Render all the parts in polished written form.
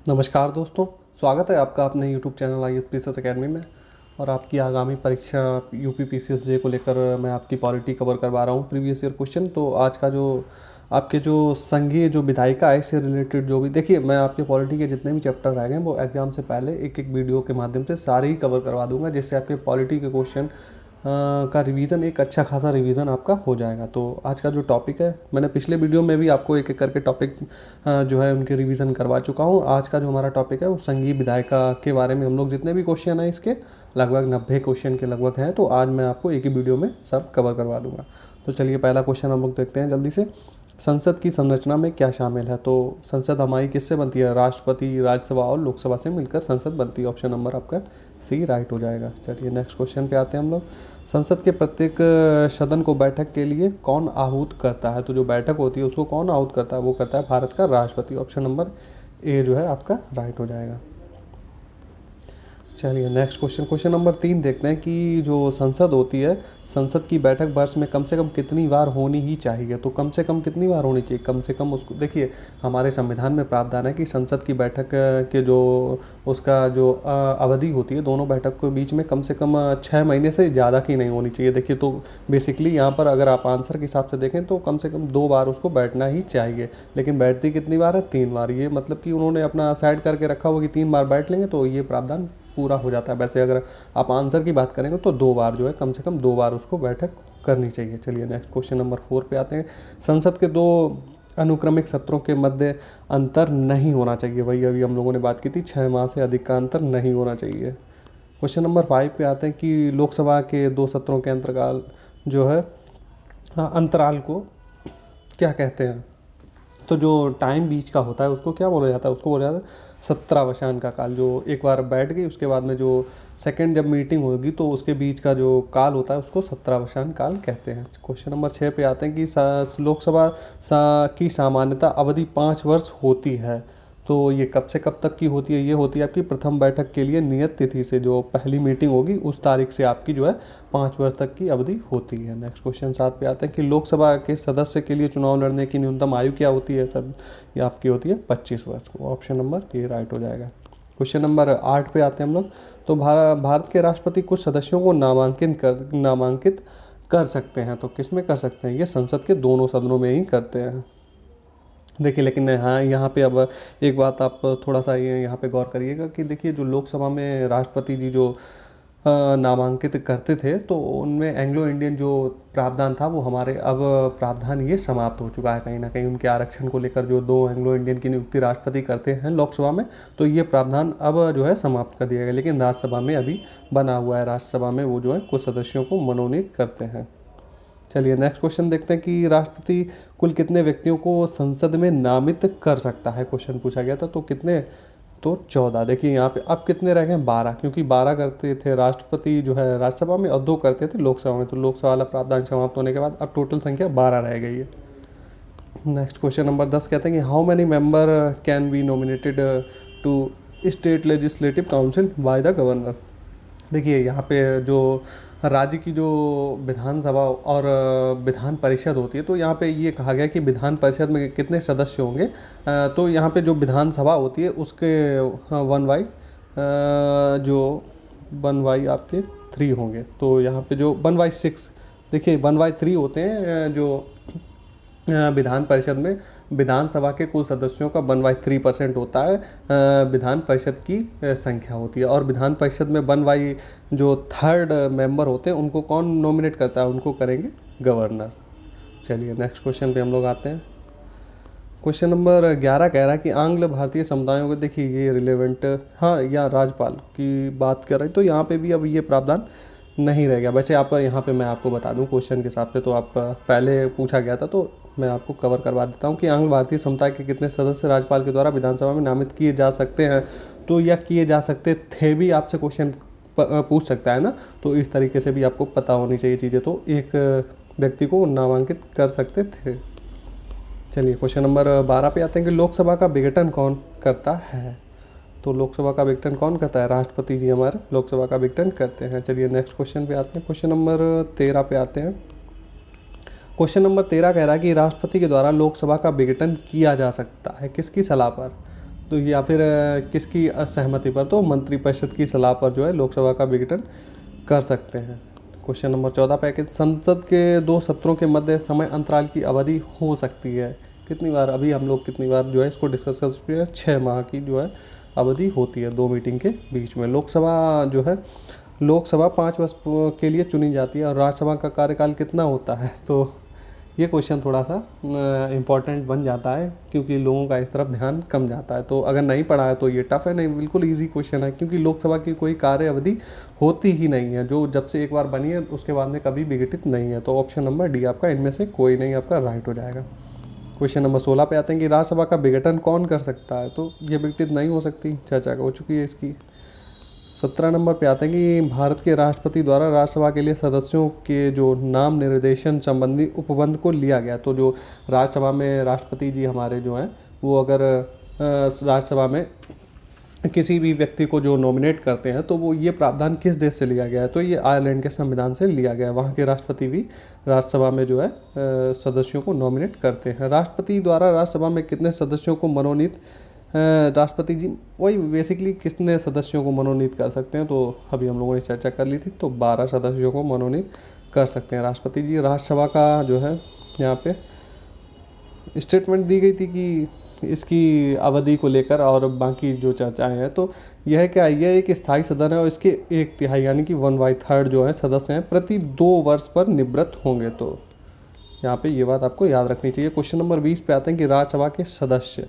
नमस्कार दोस्तों, स्वागत है आपका अपने यूट्यूब चैनल ISPCS अकेडमी में। और आपकी आगामी परीक्षा यूपी PCSJ को लेकर मैं आपकी पॉलिटी कवर करवा रहा हूँ प्रीवियस ईयर क्वेश्चन। तो आज का जो आपके जो संघीय जो विधायिका है इससे रिलेटेड जो भी देखिए, मैं आपके पॉलिटी के जितने भी चैप्टर रह गए वो एग्जाम से पहले एक एक वीडियो के माध्यम से सारे ही कवर करवा दूंगा, जिससे आपके पॉलिटी के क्वेश्चन का रिवीजन एक अच्छा खासा रिवीजन आपका हो जाएगा। तो आज का जो टॉपिक है, मैंने पिछले वीडियो में भी आपको एक एक करके टॉपिक जो है उनके रिवीजन करवा चुका हूँ। आज का जो हमारा टॉपिक है वो संघीय विधायिका के बारे में हम लोग जितने भी क्वेश्चन हैं इसके लगभग 90 क्वेश्चन के लगभग हैं, तो आज मैं आपको एक ही वीडियो में सब कवर करवा दूंगा। तो चलिए पहला क्वेश्चन हम लोग देखते हैं जल्दी से। संसद की संरचना में क्या शामिल है? तो संसद हमारी किससे बनती है? राष्ट्रपति, राज्यसभा और लोकसभा से मिलकर संसद बनती है। ऑप्शन नंबर आपका सी राइट हो जाएगा। चलिए नेक्स्ट क्वेश्चन पे आते हैं हम लोग। संसद के प्रत्येक सदन को बैठक के लिए कौन आहूत करता है? तो जो बैठक होती है उसको कौन आहूत करता है? वो करता है भारत का राष्ट्रपति। ऑप्शन नंबर ए जो है आपका राइट हो जाएगा। चलिए नेक्स्ट क्वेश्चन नंबर 3 देखते हैं कि जो संसद होती है, संसद की बैठक वर्ष में कम से कम कितनी बार होनी ही चाहिए? तो कम से कम कितनी बार होनी चाहिए? कम से कम उसको देखिए, हमारे संविधान में प्रावधान है कि संसद की बैठक के जो उसका जो अवधि होती है, दोनों बैठक के बीच में कम से कम 6 महीने से ज़्यादा की नहीं होनी चाहिए। देखिए, तो बेसिकली यहाँ पर अगर आप आंसर के हिसाब से देखें तो कम से कम 2 बार उसको बैठना ही चाहिए। लेकिन बैठती कितनी बार है? 3 बार। ये मतलब कि उन्होंने अपना साइड करके रखा हुआ कि 3 बार बैठ लेंगे तो ये प्रावधान पूरा हो जाता है। वैसे अगर आप आंसर की बात करेंगे तो 2 बार जो है, कम से कम 2 बार उसको बैठक करनी चाहिए। चलिए नेक्स्ट क्वेश्चन नंबर 4 पे आते हैं। संसद के 2 अनुक्रमिक सत्रों के मध्य अंतर नहीं होना चाहिए। वही अभी हम लोगों ने बात की थी, 6 माह से अधिक का अंतर नहीं होना चाहिए। क्वेश्चन नंबर 5 पे आते हैं कि लोकसभा के 2 सत्रों के अंतराल जो है अंतराल को क्या कहते हैं? तो जो टाइम बीच का होता है उसको क्या बोला जाता है? उसको बोला जाता है सत्रावसान का काल। जो एक बार बैठ गई उसके बाद में जो सेकंड जब मीटिंग होगी तो उसके बीच का जो काल होता है उसको सत्रावसान काल कहते हैं। क्वेश्चन नंबर 6 पे आते हैं कि लोकसभा की सामान्यतः अवधि 5 वर्ष होती है। तो ये कब से कब तक की होती है? ये होती है आपकी प्रथम बैठक के लिए नियत तिथि से, जो पहली मीटिंग होगी उस तारीख से आपकी जो है 5 वर्ष तक की अवधि होती है। नेक्स्ट क्वेश्चन 7 पे आते हैं कि लोकसभा के सदस्य के लिए चुनाव लड़ने की न्यूनतम आयु क्या होती है? सब ये आपकी होती है 25 वर्ष को। ऑप्शन नंबर ए राइट हो जाएगा। क्वेश्चन नंबर 8 पे आते हैं हम लोग। तो भारत के राष्ट्रपति कुछ सदस्यों को नामांकित कर सकते हैं। तो किस में कर सकते हैं? ये संसद के दोनों सदनों में ही करते हैं। देखिए, लेकिन हाँ, यहाँ पे अब एक बात आप थोड़ा सा ये यहाँ पे गौर करिएगा कि देखिए, जो लोकसभा में राष्ट्रपति जी जो नामांकित करते थे तो उनमें एंग्लो इंडियन जो प्रावधान था वो हमारे अब प्रावधान ये समाप्त हो चुका है कहीं ना कहीं। उनके आरक्षण को लेकर जो 2 एंग्लो इंडियन की नियुक्ति राष्ट्रपति करते हैं लोकसभा में, तो ये प्रावधान अब जो है समाप्त कर दिया गया। लेकिन राज्यसभा में अभी बना हुआ है। राज्यसभा में वो जो है कुछ सदस्यों को मनोनीत करते हैं। चलिए नेक्स्ट क्वेश्चन देखते हैं कि राष्ट्रपति कुल कितने व्यक्तियों को संसद में नामित कर सकता है? क्वेश्चन पूछा गया था। तो कितने? तो 14। देखिए यहाँ पे अब कितने रह गए? 12, क्योंकि 12 करते थे राष्ट्रपति जो है राज्यसभा में और 2 करते थे लोकसभा में। तो लोकसभा वाला प्रावधान समाप्त होने के बाद अब टोटल संख्या 12 रह गई है। नेक्स्ट क्वेश्चन नंबर 10 कहते हैं कि how many member can be nominated to state legislative council by the governor? देखिए यहाँ पे जो राज्य की जो विधानसभा और विधान परिषद होती है, तो यहाँ पे ये कहा गया कि विधान परिषद में कितने सदस्य होंगे। तो यहाँ पे जो विधानसभा होती है उसके 1/3 आपके 3 होंगे। तो यहाँ पे जो 1/6, देखिए 1/3 होते हैं जो विधान परिषद में। विधानसभा के कुल सदस्यों का 1/3% होता है विधान परिषद की संख्या होती है। और विधान परिषद में 1/3 मेंबर होते हैं, उनको कौन नॉमिनेट करता है? उनको करेंगे गवर्नर। चलिए नेक्स्ट क्वेश्चन पे हम लोग आते हैं। क्वेश्चन नंबर 11 कह रहा है कि आंग्ल भारतीय समुदायों को, देखिए ये रिलेवेंट, हाँ, या राज्यपाल की बात कर रहे हैं तो यहाँ पे भी अब ये प्रावधान नहीं रह गया। वैसे आप यहाँ पे मैं आपको बता दूं क्वेश्चन के हिसाब से, तो आप पहले पूछा गया था तो मैं आपको कवर करवा देता हूँ कि आंग्ल भारतीय समुदाय के कितने सदस्य राज्यपाल के द्वारा विधानसभा में नामित किए जा सकते हैं। तो या किए जा सकते थे भी आपसे क्वेश्चन पूछ सकता है ना, तो इस तरीके से भी आपको पता होनी चाहिए चीज़ें। तो एक व्यक्ति को नामांकित कर सकते थे। चलिए क्वेश्चन नंबर 12 पे आते हैं कि लोकसभा का विघटन कौन करता है? तो लोकसभा का विघटन कौन करता है? राष्ट्रपति जी हमारे लोकसभा का विघटन करते हैं। चलिए नेक्स्ट क्वेश्चन पे आते हैं। क्वेश्चन नंबर 13 पे आते हैं। क्वेश्चन नंबर 13 कह रहा है कि राष्ट्रपति के द्वारा लोकसभा का विघटन किया जा सकता है किसकी सलाह पर? तो या फिर किसकी असहमति पर, तो मंत्रिपरिषद की सलाह पर जो है लोकसभा का विघटन कर सकते हैं। क्वेश्चन नंबर 14 पे कि संसद के 2 सत्रों के मध्य समय अंतराल की अवधि हो सकती है कितनी बार। अभी हम लोग कितनी बार जो है इसको डिस्कस कर चुके हैं, 6 माह की जो है अवधि होती है 2 मीटिंग के बीच में। लोकसभा 5 वर्ष के लिए चुनी जाती है और राज्यसभा का कार्यकाल कितना होता है। तो ये क्वेश्चन थोड़ा सा इम्पॉर्टेंट बन जाता है क्योंकि लोगों का इस तरफ ध्यान कम जाता है। तो अगर नहीं पढ़ा है तो ये टफ है, नहीं बिल्कुल इजी क्वेश्चन है क्योंकि लोकसभा की कोई कार्य अवधि होती ही नहीं है, जो जब से एक बार बनी है उसके बाद में कभी विघटित नहीं है। तो ऑप्शन नंबर डी आपका इनमें से कोई नहीं आपका राइट हो जाएगा। क्वेश्चन नंबर 16 पे आते हैं कि राज्यसभा का विघटन कौन कर सकता है। तो ये विघटित नहीं हो सकती, चर्चा हो चुकी है इसकी। 17 नंबर पे आते हैं कि भारत के राष्ट्रपति द्वारा राज्यसभा के लिए सदस्यों के जो नाम निर्देशन संबंधी उपबंध को लिया गया। तो जो राज्यसभा में राष्ट्रपति जी हमारे जो हैं वो अगर राज्यसभा में किसी भी व्यक्ति को जो नॉमिनेट करते हैं तो वो ये प्रावधान किस देश से लिया गया है, तो ये आयरलैंड के संविधान से लिया गया है। वहाँ के राष्ट्रपति भी राज्यसभा में जो है सदस्यों को नॉमिनेट करते हैं। राष्ट्रपति द्वारा राज्यसभा में कितने सदस्यों को मनोनीत राष्ट्रपति जी वही बेसिकली कितने सदस्यों को मनोनीत कर सकते हैं, तो अभी हम लोगों ने चर्चा कर ली थी। तो 12 सदस्यों को मनोनीत कर सकते हैं राष्ट्रपति जी। राज्यसभा का जो है यहाँ पे स्टेटमेंट दी गई थी कि इसकी अवधि को लेकर और बाकी जो चर्चाएं हैं, तो यह क्या, यह एक स्थायी सदन है और इसके 1/3 यानी कि 1/3 जो है सदस्य हैं प्रति 2 वर्ष पर निवृत्त होंगे। तो यहाँ पे ये बात आपको याद रखनी चाहिए। क्वेश्चन नंबर 20 पे आते हैं कि राज्यसभा के सदस्य,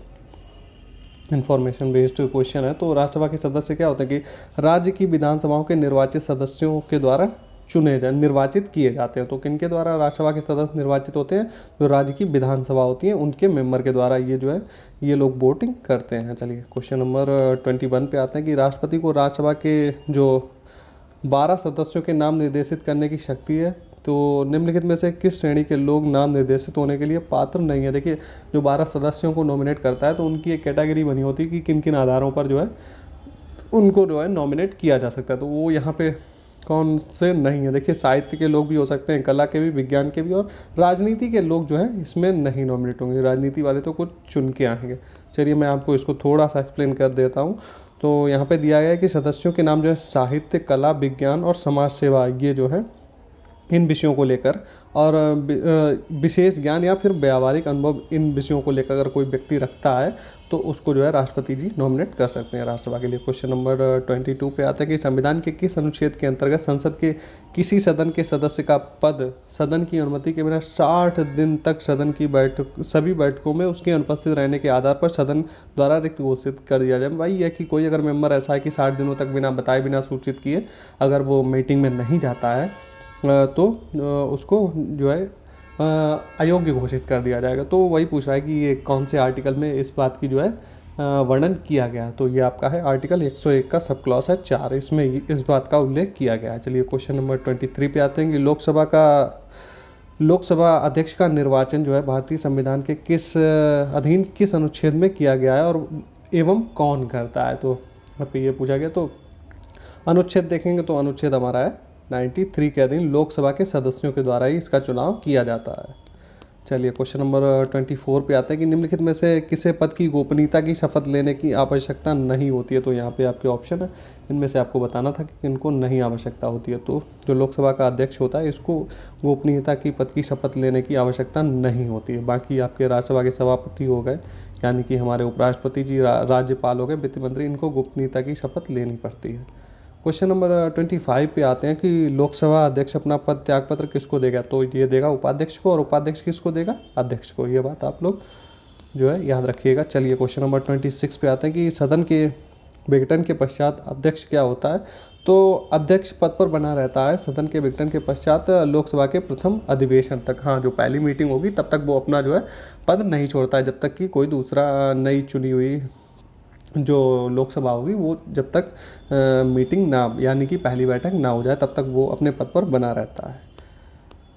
इंफॉर्मेशन बेस्ड क्वेश्चन है। तो राज्यसभा के सदस्य क्या होते हैं कि राज्य की विधानसभाओं के निर्वाचित सदस्यों के द्वारा निर्वाचित किए जाते हैं। तो किनके द्वारा राज्यसभा के सदस्य निर्वाचित होते हैं, जो राज्य की विधानसभा होती है उनके मेंबर के द्वारा ये जो है ये लोग वोटिंग करते हैं। चलिए क्वेश्चन नंबर 21 पे आते हैं कि राष्ट्रपति को राज्यसभा के जो 12 सदस्यों के नाम निर्देशित करने की शक्ति है। तो निम्नलिखित में से किस श्रेणी के लोग नाम निर्देशित होने के लिए पात्र नहीं है। देखिए जो 12 सदस्यों को नॉमिनेट करता है तो उनकी एक कैटेगरी बनी होती है कि किन किन आधारों पर जो है उनको जो है नॉमिनेट किया जा सकता है। तो वो यहाँ पे कौन से नहीं है, देखिए साहित्य के लोग भी हो सकते हैं, कला के भी, विज्ञान के भी, और राजनीति के लोग जो है इसमें नहीं नॉमिनेट होंगे। राजनीति वाले तो कुछ चुन के आएंगे। चलिए मैं आपको इसको थोड़ा सा एक्सप्लेन कर देता हूँ। तो यहाँ पे दिया गया है कि सदस्यों के नाम जो है साहित्य, कला, विज्ञान और समाज सेवा, ये जो है इन विषयों को लेकर, और विशेष ज्ञान या फिर व्यावहारिक अनुभव, इन विषयों को लेकर अगर कोई व्यक्ति रखता है तो उसको जो है राष्ट्रपति जी नॉमिनेट कर सकते हैं राज्यसभा के लिए। क्वेश्चन नंबर 22 पे आता है कि संविधान के किस अनुच्छेद के अंतर्गत संसद के किसी सदन के सदस्य का पद सदन की अनुमति के बिना 60 दिन तक सदन की सभी बैठकों में उसके अनुपस्थित रहने के आधार पर सदन द्वारा रिक्त घोषित कर दिया जाए। वही है कि कोई अगर मेंबर ऐसा है कि 60 दिनों तक बिना बताए, बिना सूचित किए अगर वो मीटिंग में नहीं जाता है तो उसको जो है अयोग्य घोषित कर दिया जाएगा। तो वही पूछ रहा है कि ये कौन से आर्टिकल में इस बात की जो है वर्णन किया गया है। तो ये आपका है आर्टिकल 101 का सब क्लॉज है 4, इसमें इस बात का उल्लेख किया गया है। चलिए क्वेश्चन नंबर 23 पे आते हैं कि लोकसभा अध्यक्ष का निर्वाचन जो है भारतीय संविधान के किस अनुच्छेद में किया गया है और एवं कौन करता है। तो यहाँ पे ये पूछा गया। तो अनुच्छेद देखेंगे तो अनुच्छेद हमारा है 93 के अधीन लोकसभा के सदस्यों के द्वारा ही इसका चुनाव किया जाता है। चलिए क्वेश्चन नंबर 24 पे आते हैं कि निम्नलिखित में से किसे पद की गोपनीयता की शपथ लेने की आवश्यकता नहीं होती है। तो यहाँ पे आपके ऑप्शन है, इनमें से आपको बताना था कि इनको नहीं आवश्यकता होती है। तो जो लोकसभा का अध्यक्ष होता है इसको गोपनीयता की पद की शपथ लेने की आवश्यकता नहीं होती है। बाकी आपके राज्यसभा के सभापति हो गए, यानी कि हमारे उपराष्ट्रपति जी, राज्यपाल हो गए, वित्त मंत्री, इनको गोपनीयता की शपथ लेनी पड़ती है। क्वेश्चन नंबर 25 पे आते हैं कि लोकसभा अध्यक्ष अपना पद त्यागपत्र किसको देगा। तो ये देगा उपाध्यक्ष को, और उपाध्यक्ष किसको देगा, अध्यक्ष को। ये बात आप लोग जो है याद रखिएगा। चलिए क्वेश्चन नंबर 26 पे आते हैं कि सदन के विघटन के पश्चात अध्यक्ष क्या होता है। तो अध्यक्ष पद पर बना रहता है सदन के विघटन के पश्चात लोकसभा के प्रथम अधिवेशन तक। हाँ, जो पहली मीटिंग होगी तब तक वो अपना जो है पद नहीं छोड़ता है, जब तक कि कोई दूसरा नई चुनी हुई जो लोकसभा होगी वो जब तक मीटिंग ना, यानी कि पहली बैठक ना हो जाए, तब तक वो अपने पद पर बना रहता है।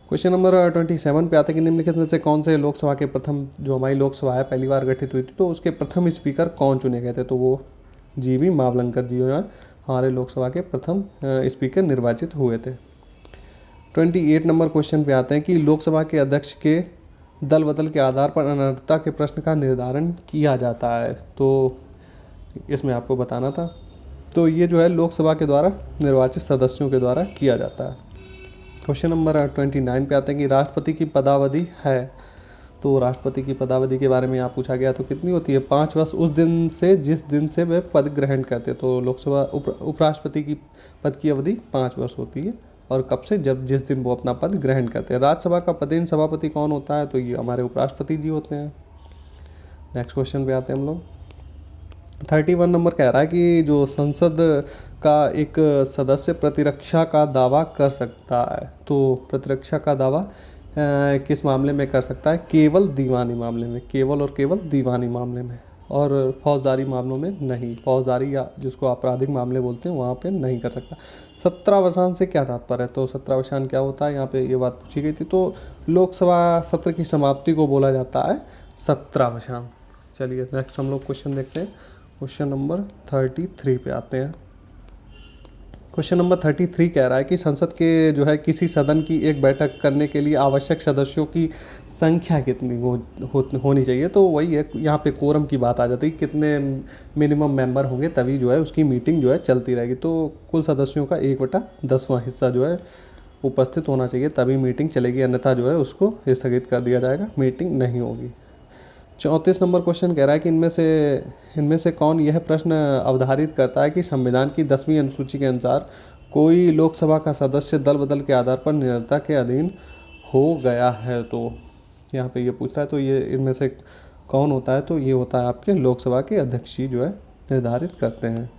क्वेश्चन नंबर 27 पे आते हैं कि निम्नलिखित में से कौन से लोकसभा के प्रथम, जो हमारी लोकसभा है पहली बार गठित हुई थी, तो उसके प्रथम स्पीकर कौन चुने गए थे। तो वो जीवी मावलंकर जी जो है हमारे लोकसभा के प्रथम स्पीकर निर्वाचित हुए थे। 28 नंबर क्वेश्चन पे आते हैं कि लोकसभा के अध्यक्ष के दल बदल के आधार पर अनर्हता के प्रश्न का निर्धारण किया जाता है। तो इसमें आपको बताना था। तो ये जो है लोकसभा के द्वारा निर्वाचित सदस्यों के द्वारा किया जाता है। क्वेश्चन नंबर 29 पे आते हैं कि राष्ट्रपति की पदावधि है। तो राष्ट्रपति की पदावधि के बारे में यहाँ पूछा गया तो कितनी होती है? 5 वर्ष उस दिन से जिस दिन से वे पद ग्रहण करते। तो लोकसभा उपराष्ट्रपति की पद की अवधि 5 वर्ष होती है, और कब से? जब जिस दिन वो अपना पद ग्रहण करते हैं। राज्यसभा का पदेन सभापति कौन होता है? तो ये हमारे उपराष्ट्रपति जी होते हैं। नेक्स्ट क्वेश्चन पे आते हैं हम लोग। 31 नंबर कह रहा है कि जो संसद का एक सदस्य प्रतिरक्षा का दावा कर सकता है। तो प्रतिरक्षा का दावा किस मामले में कर सकता है? केवल दीवानी मामले में, केवल और केवल दीवानी मामले में, और फौजदारी मामलों में नहीं। फौजदारी या जिसको आपराधिक मामले बोलते हैं वहाँ पे नहीं कर सकता। 17वां से क्या तात्पर्य है? तो 17वां क्या होता है? यहाँ पे ये बात पूछी गई थी। तो लोकसभा सत्र की समाप्ति को बोला जाता है 17वां। चलिए नेक्स्ट हम लोग क्वेश्चन देखते हैं। क्वेश्चन नंबर 33 पे आते हैं। क्वेश्चन नंबर 33 कह रहा है कि संसद के जो है किसी सदन की एक बैठक करने के लिए आवश्यक सदस्यों की संख्या कितनी होनी चाहिए। तो वही है, यहाँ पे कोरम की बात आ जाती है, कितने मिनिमम मेंबर होंगे तभी जो है उसकी मीटिंग जो है चलती रहेगी। तो कुल सदस्यों का 1/10वां हिस्सा जो है उपस्थित होना चाहिए, तभी मीटिंग चलेगी, अन्यथा जो है उसको स्थगित कर दिया जाएगा, मीटिंग नहीं होगी। 34 नंबर क्वेश्चन कह रहा है कि इनमें से कौन यह प्रश्न अवधारित करता है कि संविधान की 10वीं अनुसूची के अनुसार कोई लोकसभा का सदस्य दल बदल के आधार पर निरंतरता के अधीन हो गया है। तो यहाँ पे ये पूछ रहा है, तो ये इनमें से कौन होता है? तो ये होता है आपके लोकसभा के अध्यक्ष जी जो है निर्धारित करते हैं।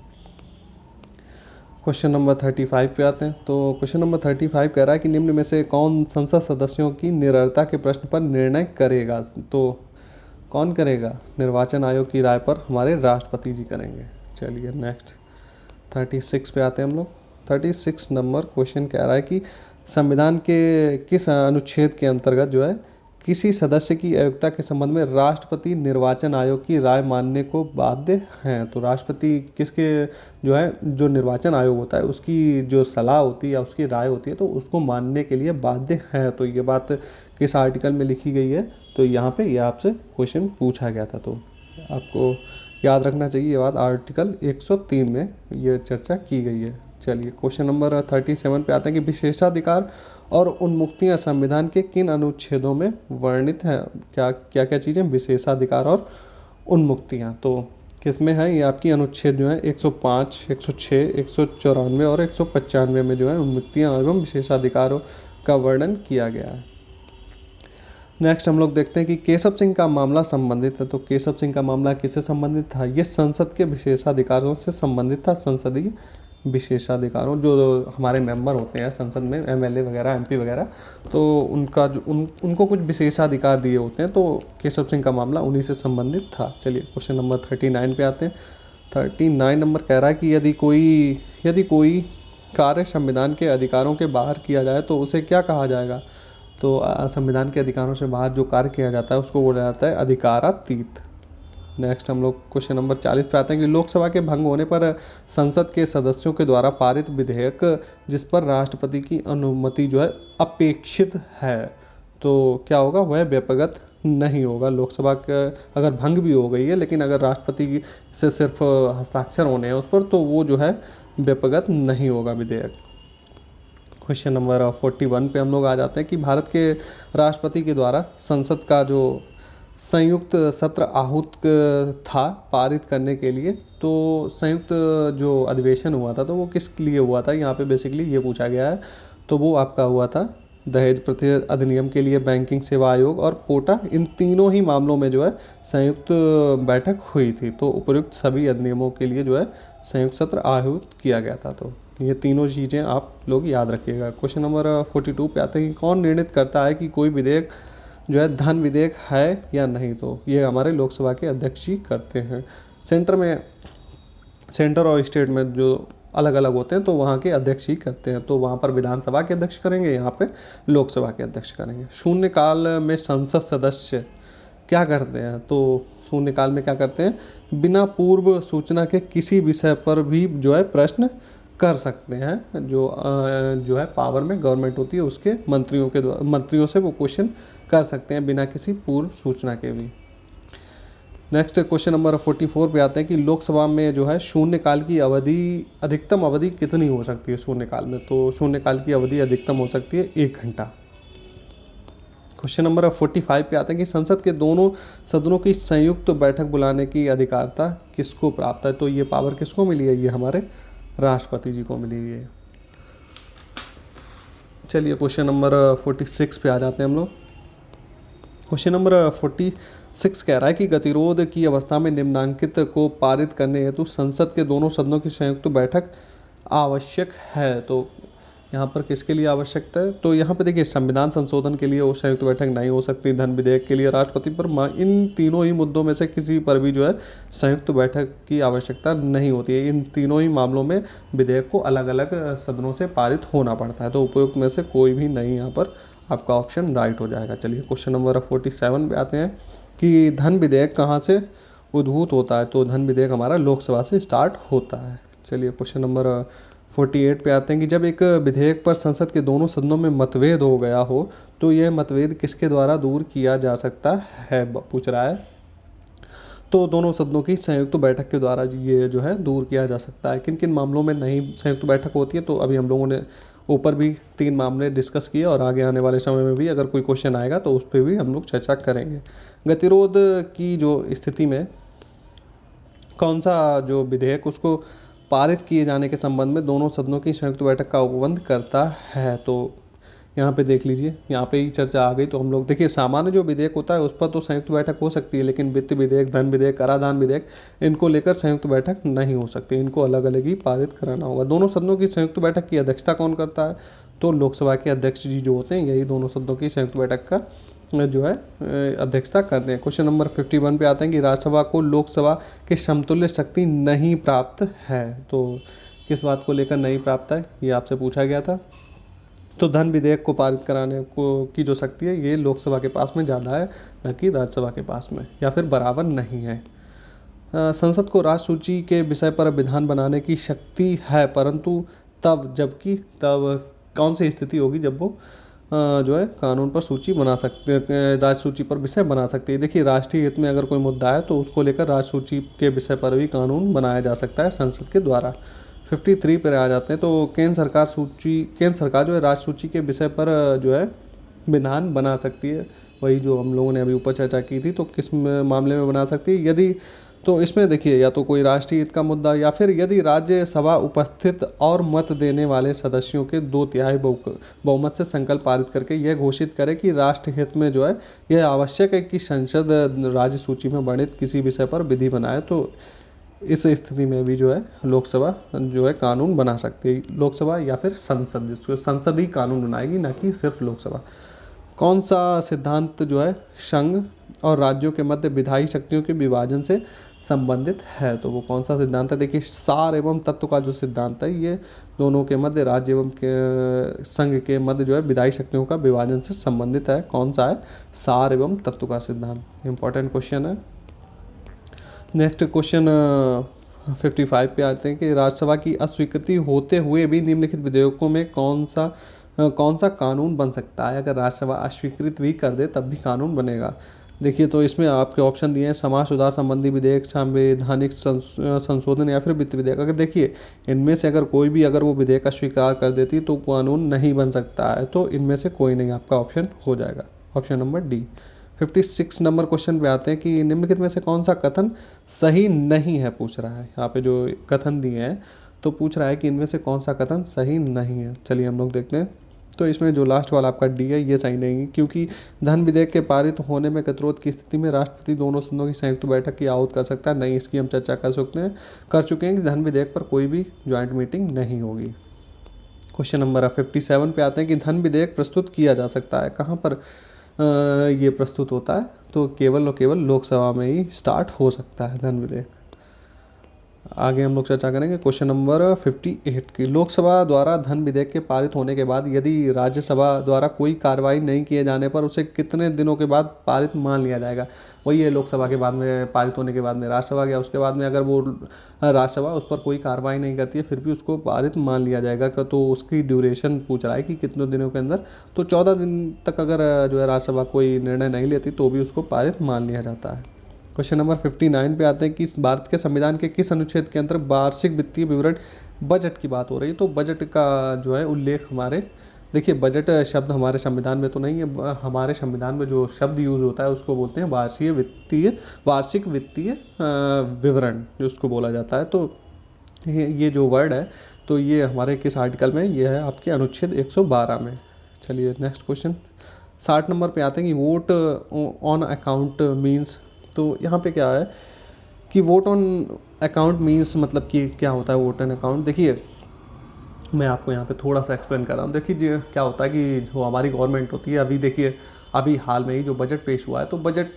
क्वेश्चन नंबर 35 पे आते हैं। तो क्वेश्चन नंबर 35 कह रहा है कि निम्न में से कौन संसद सदस्यों की निरंतरता के प्रश्न पर निर्णय करेगा। तो कौन करेगा? निर्वाचन आयोग की राय पर हमारे राष्ट्रपति जी करेंगे। चलिए नेक्स्ट 36 पे आते हैं हम लोग। 36 नंबर क्वेश्चन कह रहा है कि संविधान के किस अनुच्छेद के अंतर्गत जो है किसी सदस्य की अयोग्यता के संबंध में राष्ट्रपति निर्वाचन आयोग की राय मानने को बाध्य हैं। तो राष्ट्रपति किसके जो है जो निर्वाचन आयोग होता है उसकी जो सलाह होती है या उसकी राय होती है तो उसको मानने के लिए बाध्य हैं। तो ये बात किस आर्टिकल में लिखी गई है? तो यहाँ पे ये आपसे क्वेश्चन पूछा गया था, तो आपको याद रखना चाहिए ये बात, आर्टिकल 103 में ये चर्चा की गई है। चलिए क्वेश्चन नंबर 37 पे आते हैं कि विशेषाधिकार और उन्मुक्तियां संविधान के किन अनुच्छेदों में वर्णित हैं। क्या क्या चीज़ें? विशेषाधिकार और उन्मुक्तियां। तो किस में है? ये आपकी अनुच्छेद जो है 105, 106, 194 और 195 में जो है उन्मुक्तियां एवं विशेषाधिकारों का वर्णन किया गया है। नेक्स्ट हम लोग देखते हैं कि केशव सिंह का मामला संबंधित है। तो केशव सिंह का मामला किससे संबंधित था? ये संसद के विशेषाधिकारों से संबंधित था। संसदीय विशेषाधिकारों, जो हमारे मेंबर होते हैं संसद में, एमएलए वगैरह, एमपी वगैरह, तो उनका जो उनको कुछ विशेषाधिकार दिए होते हैं। तो केशव सिंह का मामला उन्हीं से संबंधित था। चलिए क्वेश्चन नंबर 39 पे आते हैं। 39 नंबर कह रहा है कि यदि कोई कार्य संविधान के अधिकारों के बाहर किया जाए तो उसे क्या कहा जाएगा? तो संविधान के अधिकारों से बाहर जो कार्य किया जाता है उसको बोला जाता है अधिकारातीत। नेक्स्ट हम लोग क्वेश्चन नंबर 40 पे आते हैं कि लोकसभा के भंग होने पर संसद के सदस्यों के द्वारा पारित विधेयक जिस पर राष्ट्रपति की अनुमति जो है अपेक्षित है, तो क्या होगा? वह व्यपगत नहीं होगा। लोकसभा का अगर भंग भी हो गई है लेकिन अगर राष्ट्रपति से सिर्फ हस्ताक्षर होने हैं उस पर, तो वो जो है व्यपगत नहीं होगा विधेयक। क्वेश्चन नंबर 41 पे हम लोग आ जाते हैं कि भारत के राष्ट्रपति के द्वारा संसद का जो संयुक्त सत्र आहूत था पारित करने के लिए, तो संयुक्त जो अधिवेशन हुआ था तो वो किस लिए हुआ था? यहाँ पे बेसिकली ये पूछा गया है। तो वो आपका हुआ था दहेज प्रतिरोध अधिनियम के लिए, बैंकिंग सेवा आयोग और पोटा, इन तीनों ही मामलों में जो है संयुक्त बैठक हुई थी। तो उपयुक्त सभी अधिनियमों के लिए जो है संयुक्त सत्र आहूत किया गया था। तो ये तीनों चीज़ें आप लोग याद रखिएगा। क्वेश्चन नंबर 42 पे आते हैं कि कौन निर्णित करता है कि कोई विधेयक जो है धन विधेयक है या नहीं? तो ये हमारे लोकसभा के अध्यक्ष ही करते हैं। सेंटर और स्टेट में जो अलग अलग होते हैं तो वहाँ के अध्यक्ष ही करते हैं। तो वहाँ पर विधानसभा के अध्यक्ष करेंगे, यहाँ पे लोकसभा के अध्यक्ष करेंगे। शून्यकाल में संसद सदस्य क्या करते हैं? तो शून्यकाल में क्या करते हैं? बिना पूर्व सूचना के किसी विषय पर भी जो है प्रश्न कर सकते हैं। जो है पावर में गवर्नमेंट होती है उसके मंत्रियों से वो क्वेश्चन कर सकते हैं बिना किसी पूर्व सूचना के भी। नेक्स्ट क्वेश्चन नंबर 44 पे आते हैं कि लोकसभा में जो है शून्यकाल की अवधि, अधिकतम अवधि कितनी हो सकती है शून्यकाल में? तो शून्यकाल की अवधि अधिकतम हो सकती है 1 घंटा। क्वेश्चन नंबर 45 पे आते हैं कि संसद के दोनों सदनों की संयुक्त बैठक बुलाने की अधिकारता किसको प्राप्त है? तो ये पावर किसको मिली है? ये हमारे राष्ट्रपति जी को मिली हुई है। चलिए क्वेश्चन नंबर 46 पे आ जाते हैं हम लोग। क्वेश्चन नंबर 46 कह रहा है कि गतिरोध की अवस्था में निम्नांकित को पारित करने हेतु संसद के दोनों सदनों की संयुक्त बैठक आवश्यक है। तो यहाँ पर किसके लिए आवश्यकता है? तो यहाँ पे देखिए, संविधान संशोधन के लिए वो संयुक्त बैठक नहीं हो सकती, धन विधेयक के लिए राष्ट्रपति पर, इन तीनों ही मुद्दों में से किसी पर भी जो है संयुक्त बैठक की आवश्यकता नहीं होती है। इन तीनों ही मामलों में विधेयक को अलग अलग सदनों से पारित होना पड़ता है। तो उपयुक्त में से कोई भी नहीं यहाँ पर आपका ऑप्शन राइट हो जाएगा। चलिए क्वेश्चन नंबर 47 पे आते हैं कि धन विधेयक कहाँ से उद्भूत होता है? तो धन विधेयक हमारा लोकसभा से स्टार्ट होता है। चलिए क्वेश्चन नंबर 48 पे आते हैं कि जब एक विधेयक पर संसद के दोनों सदनों में मतभेद हो गया हो तो यह मतभेद किसके द्वारा दूर किया जा सकता है? पूछ रहा है। तो दोनों सदनों की संयुक्त बैठक के द्वारा ये जो है दूर किया जा सकता है। किन किन मामलों में नहीं संयुक्त बैठक होती है? तो अभी हम लोगों ने ऊपर भी 3 मामले डिस्कस किए और आगे आने वाले समय में भी अगर कोई क्वेश्चन आएगा तो उस पर भी हम लोग चर्चा करेंगे। गतिरोध की जो स्थिति में कौन सा जो विधेयक उसको पारित किए जाने के संबंध में दोनों सदनों की संयुक्त बैठक का उपबंध करता है? तो यहाँ पे देख लीजिए, यहाँ पे ही चर्चा आ गई। तो हम लोग देखिए, सामान्य जो विधेयक होता है उस पर तो संयुक्त बैठक हो सकती है, लेकिन वित्त विधेयक, धन विधेयक, कराधान विधेयक, इनको लेकर संयुक्त बैठक नहीं हो सकती। इनको अलग अलग ही पारित कराना होगा। दोनों सदनों की संयुक्त बैठक की अध्यक्षता कौन करता है? तो लोकसभा के अध्यक्ष जी जो होते हैं यही दोनों सदनों की संयुक्त बैठक का जो है अध्यक्षता करते हैं। क्वेश्चन नंबर 51 पे आते हैं कि राज्यसभा को लोकसभा के समतुल्य शक्ति नहीं प्राप्त है। तो किस बात को लेकर नहीं प्राप्त है, ये आपसे पूछा गया था। तो धन विधेयक को पारित कराने को की जो शक्ति है ये लोकसभा के पास में ज़्यादा है, न कि राज्यसभा के पास में, या फिर बराबर नहीं है। संसद को राज्य सूची के विषय पर विधान बनाने की शक्ति है, परंतु तब कौन सी स्थिति होगी जब वो जो है कानून पर सूची बना सकते, राज्य सूची पर विषय बना सकती है। देखिए, राष्ट्रीय हित में अगर कोई मुद्दा है तो उसको लेकर राज्य सूची के विषय पर भी कानून बनाया जा सकता है संसद के द्वारा। 53 पर आ जाते हैं। तो केंद्र सरकार जो है राज्य सूची के विषय पर जो है विधान बना सकती है। वही जो हम लोगों ने अभी ऊपर चर्चा की थी। तो किस मामले में बना सकती है? यदि तो इसमें देखिए, या तो कोई राष्ट्रीय हित का मुद्दा, या फिर यदि राज्यसभा उपस्थित और मत देने वाले सदस्यों के 2/3 बहुमत से संकल्प पारित करके यह घोषित करे कि राष्ट्र हित में जो है यह आवश्यक है कि संसद राज्य सूची में वर्णित किसी विषय पर विधि बनाए। तो इस स्थिति में भी जो है लोकसभा जो है कानून बना सकती है। लोकसभा या फिर संसद, जिसको संसद ही कानून बनाएगी, ना कि सिर्फ लोकसभा। कौन सा सिद्धांत जो है संघ और राज्यों के मध्य विधायी शक्तियों के विभाजन से संबंधित है? तो वो कौन सा सिद्धांत है? देखिए, सार एवं तत्व का जो सिद्धांत है ये दोनों के मध्य, राज्य एवं संघ के मध्य जो है विधायी शक्तियों का विभाजन से संबंधित है। कौन सा है? सार एवं तत्व का सिद्धांत। इंपॉर्टेंट क्वेश्चन है। नेक्स्ट क्वेश्चन 55 पे आते हैं कि राज्यसभा की अस्वीकृति होते हुए भी निम्नलिखित विधेयकों में कौन सा कानून बन सकता है? अगर राज्यसभा अस्वीकृत भी कर दे तब भी कानून बनेगा। देखिए, तो इसमें आपके ऑप्शन दिए हैं: समाज सुधार संबंधी विधेयक, संवैधानिक संशोधन, या फिर वित्त विधेयक। अगर देखिए, इनमें से अगर कोई भी अगर वो विधेयक अस्वीकार कर देती तो कानून नहीं बन सकता है। तो इनमें से कोई नहीं आपका ऑप्शन हो जाएगा, option number D. 56 number question पे आते हैं कि निम्नलिखित में से कौन सा कथन सही नहीं है, पूछ रहा है। यहाँ पे जो कथन दिए हैं तो पूछ रहा है कि इनमें से कौन सा कथन सही नहीं है। चलिए हम लोग देखते हैं। तो इसमें जो लास्ट वाला आपका डी है ये सही नहीं है, क्योंकि धन विधेयक के पारित होने में गतिरोध की स्थिति में राष्ट्रपति दोनों सदनों की संयुक्त बैठक की आहूत कर सकता है। नहीं, इसकी हम चर्चा कर चुके हैं कि धन विधेयक पर कोई भी ज्वाइंट मीटिंग नहीं होगी। क्वेश्चन नंबर 57 पे आते हैं कि धन विधेयक प्रस्तुत किया जा सकता है। कहाँ पर ये प्रस्तुत होता है? तो केवल और केवल लोकसभा में ही स्टार्ट हो सकता है धन विधेयक। आगे हम लोग चर्चा करेंगे क्वेश्चन नंबर 58 की। लोकसभा द्वारा धन विधेयक के पारित होने के बाद यदि राज्यसभा द्वारा कोई कार्रवाई नहीं किए जाने पर उसे कितने दिनों के बाद पारित मान लिया जाएगा? वही है, लोकसभा के बाद में पारित होने के बाद में राज्यसभा गया, उसके बाद में अगर वो राज्यसभा उस पर कोई कार्रवाई नहीं करती है फिर भी उसको पारित मान लिया जाएगा। तो उसकी ड्यूरेशन पूछ रहा है कि कितने दिनों के अंदर। तो 14 दिन तक अगर जो है राज्यसभा कोई निर्णय नहीं लेती तो भी उसको पारित मान लिया जाता है। क्वेश्चन नंबर 59 पे आते हैं कि भारत के संविधान के किस अनुच्छेद के अंतर्गत वार्षिक वित्तीय विवरण बजट की बात हो रही है। तो बजट का जो है उल्लेख हमारे, देखिए बजट शब्द हमारे संविधान में तो नहीं है, हमारे संविधान में जो शब्द यूज़ होता है उसको बोलते हैं वार्षिक वित्तीय विवरण जो उसको बोला जाता है। तो ये जो वर्ड है तो ये हमारे किस आर्टिकल में, ये है आपके अनुच्छेद 112 में। चलिए नेक्स्ट क्वेश्चन 60 नंबर पे आते हैं कि वोट ऑन अकाउंट मीन्स। तो यहाँ पे क्या है कि वोट ऑन अकाउंट मीन्स मतलब कि क्या होता है वोट ऑन अकाउंट। देखिए मैं आपको यहाँ पे थोड़ा सा एक्सप्लेन कर रहा हूँ। देखिए जी क्या होता है कि जो हमारी गवर्नमेंट होती है, अभी देखिए अभी हाल में ही जो बजट पेश हुआ है, तो बजट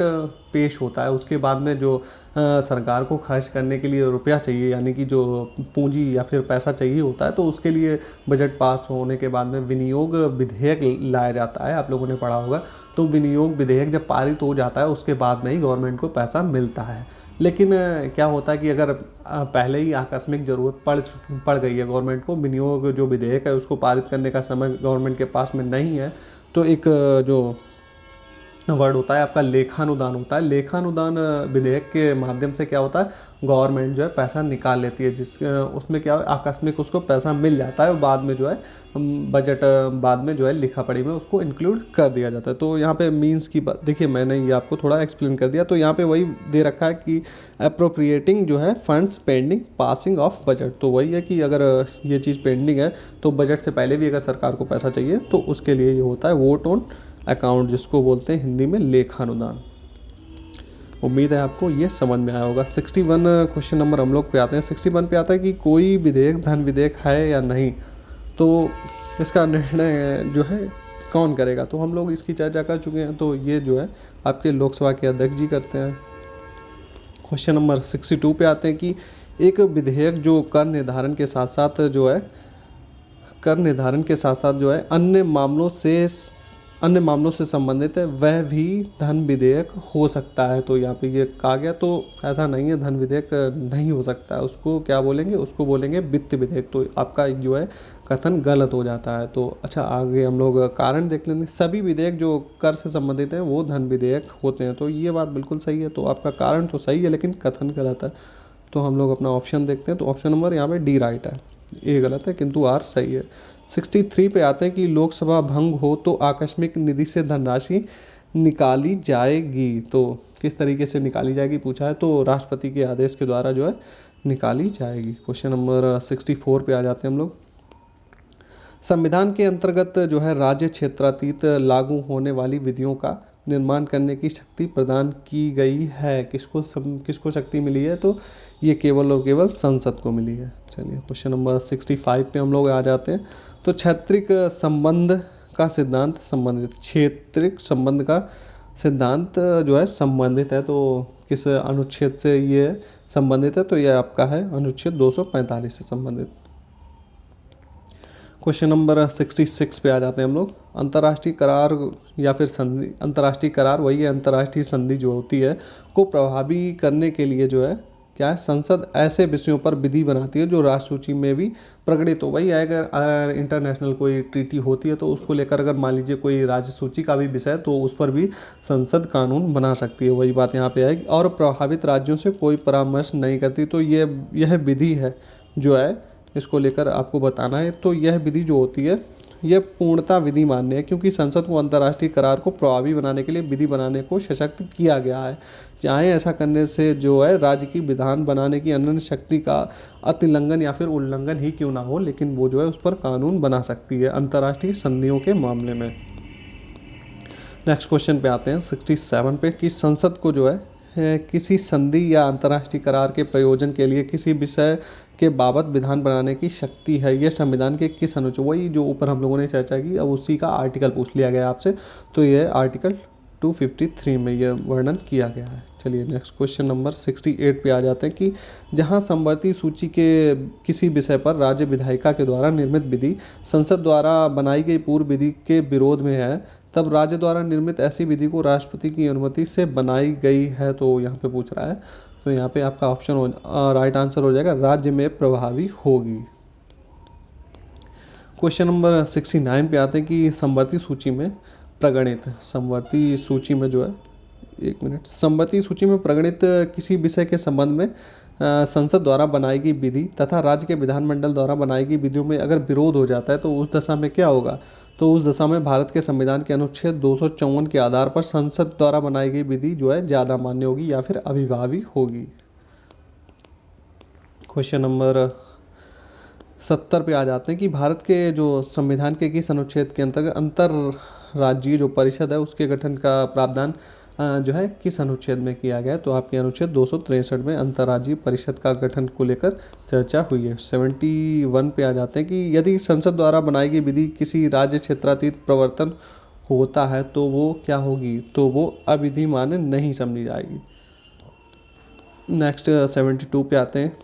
पेश होता है उसके बाद में जो सरकार को खर्च करने के लिए रुपया चाहिए, यानी कि जो पूंजी या फिर पैसा चाहिए होता है, तो उसके लिए बजट पास होने के बाद में विनियोग विधेयक लाया जाता है। आप लोगों ने पढ़ा होगा। तो विनियोग विधेयक जब पारित हो जाता है उसके बाद में ही गवर्नमेंट को पैसा मिलता है। लेकिन क्या होता है कि अगर पहले ही आकस्मिक ज़रूरत पड़ गई है गवर्नमेंट को, विनियोग जो विधेयक है उसको पारित करने का समय गवर्नमेंट के पास में नहीं है, तो एक जो वर्ड होता है आपका लेखानुदान होता है। लेखानुदान विधेयक के माध्यम से क्या होता है गवर्नमेंट जो है पैसा निकाल लेती है, जिस उसमें क्या है आकस्मिक उसको पैसा मिल जाता है और बाद में जो है बजट बाद में जो है लिखा पढ़ी में उसको इंक्लूड कर दिया जाता है। तो यहाँ पे मीन्स की बात देखिए मैंने ये आपको थोड़ा एक्सप्लेन कर दिया। तो यहाँ पे वही दे रखा है कि अप्रोप्रिएटिंग जो है funds pending passing of budget. तो वही है कि अगर ये चीज़ पेंडिंग है तो बजट से पहले भी अगर सरकार को पैसा चाहिए तो उसके लिए ये होता है वोट ऑन अकाउंट, जिसको बोलते हैं हिंदी में लेखानुदान। उम्मीद है आपको ये समझ में आया होगा। 61 क्वेश्चन नंबर हम लोग पे आते हैं। 61 पे आता है कि कोई विधेयक धन विधेयक है या नहीं, तो इसका निर्णय जो है कौन करेगा। तो हम लोग इसकी चर्चा कर चुके हैं, तो ये जो है आपके लोकसभा के अध्यक्ष जी करते हैं। क्वेश्चन नंबर 62 पे आते हैं कि एक विधेयक जो कर निर्धारण के साथ साथ जो है अन्य मामलों से संबंधित है, वह भी धन विधेयक हो सकता है। तो यहाँ पे ये कहा गया, तो ऐसा नहीं है धन विधेयक नहीं हो सकता है, उसको क्या बोलेंगे, उसको बोलेंगे वित्त विधेयक। तो आपका जो है कथन गलत हो जाता है। तो अच्छा आगे हम लोग कारण देख लेंगे। सभी विधेयक जो कर से संबंधित हैं वो धन विधेयक होते हैं। तो ये बात बिल्कुल सही है। तो आपका कारण तो सही है लेकिन कथन गलत है। तो हम लोग अपना ऑप्शन देखते हैं। तो ऑप्शन नंबर यहाँ पे डी राइट है, ए गलत है किंतु आर सही है। 63 पे आते हैं कि लोकसभा भंग हो तो आकस्मिक निधि से धनराशि निकाली जाएगी। तो किस तरीके से निकाली जाएगी पूछा है, तो राष्ट्रपति के आदेश के द्वारा जो है निकाली जाएगी। क्वेश्चन नंबर 64 पे आ जाते हैं हम लोग। संविधान के अंतर्गत जो है राज्य क्षेत्रातीत लागू होने वाली विधियों का निर्माण करने की शक्ति प्रदान की गई है। किसको शक्ति मिली है, तो ये केवल और केवल संसद को मिली है। चलिए क्वेश्चन नंबर 65 पे हम लोग आ जाते हैं। तो क्षेत्रिक संबंध का सिद्धांत संबंधित, क्षेत्रिक संबंध का सिद्धांत जो है संबंधित है, तो किस अनुच्छेद से ये संबंधित है, तो ये आपका है अनुच्छेद 245 से संबंधित। क्वेश्चन नंबर 66 पे आ जाते हैं हम लोग। अंतर्राष्ट्रीय करार या फिर संधि, अंतर्राष्ट्रीय करार वही है, अंतर्राष्ट्रीय संधि जो होती है को प्रभावी करने के लिए जो है क्या है, संसद ऐसे विषयों पर विधि बनाती है जो राष्ट्र सूची में भी प्रकटित हो। वही है अगर इंटरनेशनल कोई ट्रीटी होती है तो उसको लेकर अगर मान लीजिए कोई राज्य सूची का भी विषय, तो उस पर भी संसद कानून बना सकती है। वही बात यहाँ पे आएगी। और प्रभावित राज्यों से कोई परामर्श नहीं करती। तो यह विधि है जो है इसको लेकर आपको बताना है। तो यह विधि जो होती है यह पूर्णता विधि मान्य है, क्योंकि संसद को अंतर्राष्ट्रीय करार को प्रभावी बनाने के लिए विधि बनाने को सशक्त किया गया है। चाहे ऐसा करने से जो है राज्य की विधान बनाने की अनन्य शक्ति का अतिलंघन या फिर उल्लंघन ही क्यों ना हो, लेकिन वो जो है उस पर कानून बना सकती है अंतर्राष्ट्रीय संधियों के मामले में। नेक्स्ट क्वेश्चन पे आते हैं 67 पे कि संसद को जो है किसी संधि या अंतर्राष्ट्रीय करार के प्रयोजन के लिए किसी विषय के बाबत विधान बनाने की शक्ति है। यह संविधान के किस अनुच्छेद, वही जो ऊपर हम लोगों ने चर्चा की, अब उसी का आर्टिकल पूछ लिया गया आपसे। तो यह आर्टिकल 253 में यह वर्णन किया गया है। चलिए नेक्स्ट क्वेश्चन नंबर 68 पे आ जाते हैं कि जहां समवर्ती सूची के किसी विषय पर राज्य विधायिका के द्वारा निर्मित विधि संसद द्वारा बनाई गई पूर्व विधि के विरोध में है, तब राज्य द्वारा निर्मित ऐसी विधि को राष्ट्रपति की अनुमति से बनाई गई है। तो यहाँ पे पूछ रहा है, तो यहाँ पे आपका ऑप्शन राइट आंसर हो जाएगा राज्य में प्रभावी होगी। क्वेश्चन नंबर 69 पे आते हैं कि समवर्ती सूची में प्रगणित, समवर्ती सूची में जो है एक मिनट, संमति सूची में प्रगणित किसी विषय के संबंध में संसद द्वारा बनाई गई विधि तथा राज्य के विधानमंडल द्वारा बनाई गई विधियों में अगर विरोध हो जाता है तो उस दशा में क्या होगा? तो उस दशा में भारत के संविधान के अनुच्छेद 254 के आधार पर संसद द्वारा बनाई गई विधि जो है ज़्यादा मान्य होगी या फिर अभिभावी होगी। क्वेश्चन नंबर 70 पे आ जाते हैं कि भारत के जो संविधान के किस अनुच्छेद के अंतर्गत अंतर राज्यीय जो परिषद है उसके गठन का प्रावधान जो है किस अनुच्छेद में किया गया है? तो आपके अनुच्छेद 263 में अंतर्राज्यीय परिषद का गठन को लेकर चर्चा हुई है। 71 पे आ जाते हैं कि यदि संसद द्वारा बनाई गई विधि किसी राज्य क्षेत्रातीत प्रवर्तन होता है तो वो क्या होगी? तो वो अविधि मान्य नहीं समझी जाएगी। नेक्स्ट 72 पे आते हैं।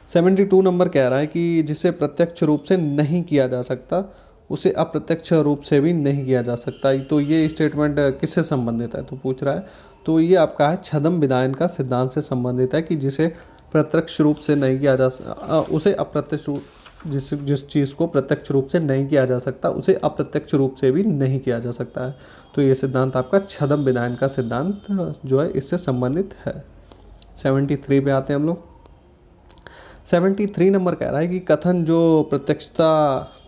72 नंबर कह रहा है कि जिसे प्रत्यक्ष रूप से नहीं किया जा सकता उसे अप्रत्यक्ष रूप से भी नहीं किया जा सकता। तो ये स्टेटमेंट किससे संबंधित है? तो पूछ रहा है, तो ये आपका है छद्म विधायन का सिद्धांत से संबंधित है कि जिसे प्रत्यक्ष रूप से नहीं किया जा उसे अप्रत्यक्ष रूप जिस चीज़ को प्रत्यक्ष रूप से नहीं किया जा सकता उसे अप्रत्यक्ष रूप से भी नहीं किया जा सकता है। तो ये सिद्धांत आपका छद्म विधायन का सिद्धांत जो है इससे संबंधित है। 73 पे आते हैं हम लोग। 73 नंबर कह रहा है कि कथन जो प्रत्यक्षता